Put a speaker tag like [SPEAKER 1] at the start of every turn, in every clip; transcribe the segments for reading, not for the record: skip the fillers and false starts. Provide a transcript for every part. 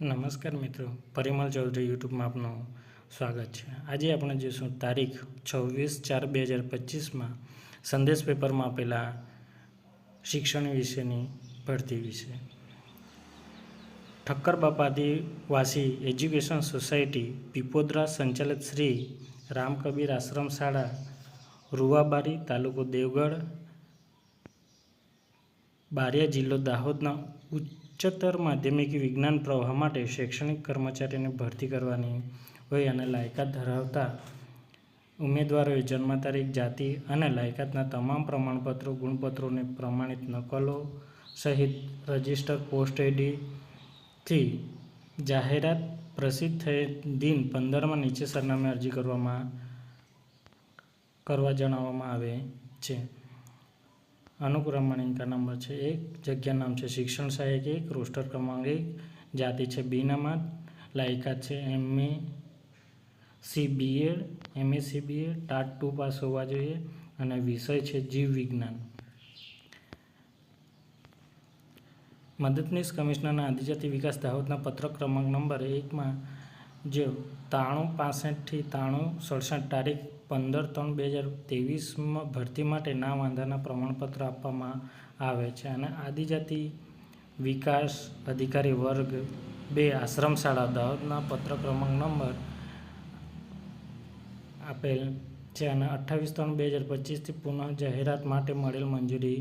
[SPEAKER 1] નમસ્કાર મિત્રો, પરિમલ ચૌધરી યુટ્યુબમાં આપનું સ્વાગત છે। આજે આપણે જોઈશું તારીખ 26/4/2025માં સંદેશ પેપરમાં આપેલા શિક્ષણ વિશેની ભરતી વિશે। ઠક્કર બાપા આદિવાસી એજ્યુકેશન સોસાયટી પીપોદરા સંચાલિત શ્રી રામકબીર આશ્રમ શાળા રૂવાબારી તાલુકો દેવગઢ બારિયા જિલ્લો દાહોદના ઉચ્ચતર માધ્યમિક વિજ્ઞાન પ્રવાહ માટે શૈક્ષણિક કર્મચારીની ભરતી કરવાની હોય અને લાયકાત ધરાવતા ઉમેદવારોએ જન્મ તારીખ, જાતિ અને લાયકાતના તમામ પ્રમાણપત્રો, ગુણપત્રોની પ્રમાણિત નકલો સહિત રજિસ્ટર પોસ્ટ આઈડીથી જાહેરાત પ્રસિદ્ધ થયેલ દિન 15માં નીચે સરનામે અરજી કરવા જણાવવામાં આવે છે। અનુક્રમણિકા નંબર છે 1, જગ્યા નામ છે શિક્ષણ સહાયક 1, રોસ્ટર ક્રમાંક 1, જાતિ છે બિનામાત, લાયકાત છે MSc BEd ટાટ 2 પાસ હોવા જોઈએ અને વિષય છે જીવ વિજ્ઞાન। મદદનીશ કમિશનરના આદિજાતિ વિકાસ દાહોદના પત્ર ક્રમાંક નંબર 1માં જે 9365 થી 9367 તારીખ 15/3/2023 ભરતી માટે નામ આધારના પ્રમાણપત્ર આપવામાં આવે છે અને આદિજાતિ વિકાસ અધિકારી વર્ગ 2 આશ્રમ શાળા દાહોદના પત્ર ક્રમાંક નંબર આપેલ છે અને 28/3/2025થી પુનઃ જાહેરાત માટે મળેલ મંજૂરી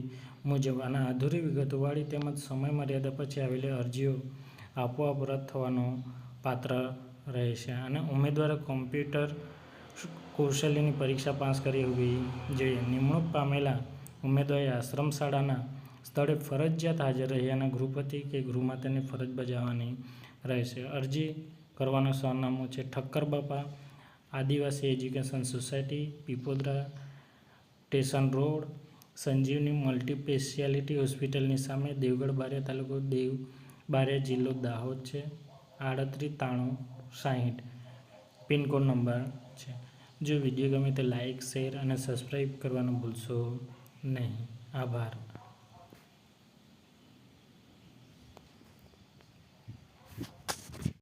[SPEAKER 1] મુજબ અને અધૂરી વિગતોવાળી તેમજ સમય મર્યાદા પછી આવેલી અરજીઓ આપોઆપ રદ થવાનો પાત્ર રહેશે અને ઉમેદવારે કોમ્પ્યુટર કૌશલ્યની પરીક્ષા પાસ કરી હોવી જોઈએ। નિમણૂક પામેલા ઉમેદવારે આશ્રમ શાળાના સ્થળે ફરજિયાત હાજર રહી અને ગૃહપતિ કે ગૃહમાતાની ફરજ બજાવવાની રહેશે। અરજી કરવાનું સરનામું છે Thakkar Bapa Adivasi education society Pipodara station road Sanjivani multispeciality હોસ્પિટલની સામે દેવગઢ બારિયા તાલુકો બારિયા જિલ્લો દાહોદ છે 389360 પિનકોડ નંબર છે। જો વિડીયો ગમે તો લાઇક, શેર અને સબસ્ક્રાઈબ કરવાનું ભૂલશો નહીં। આભાર।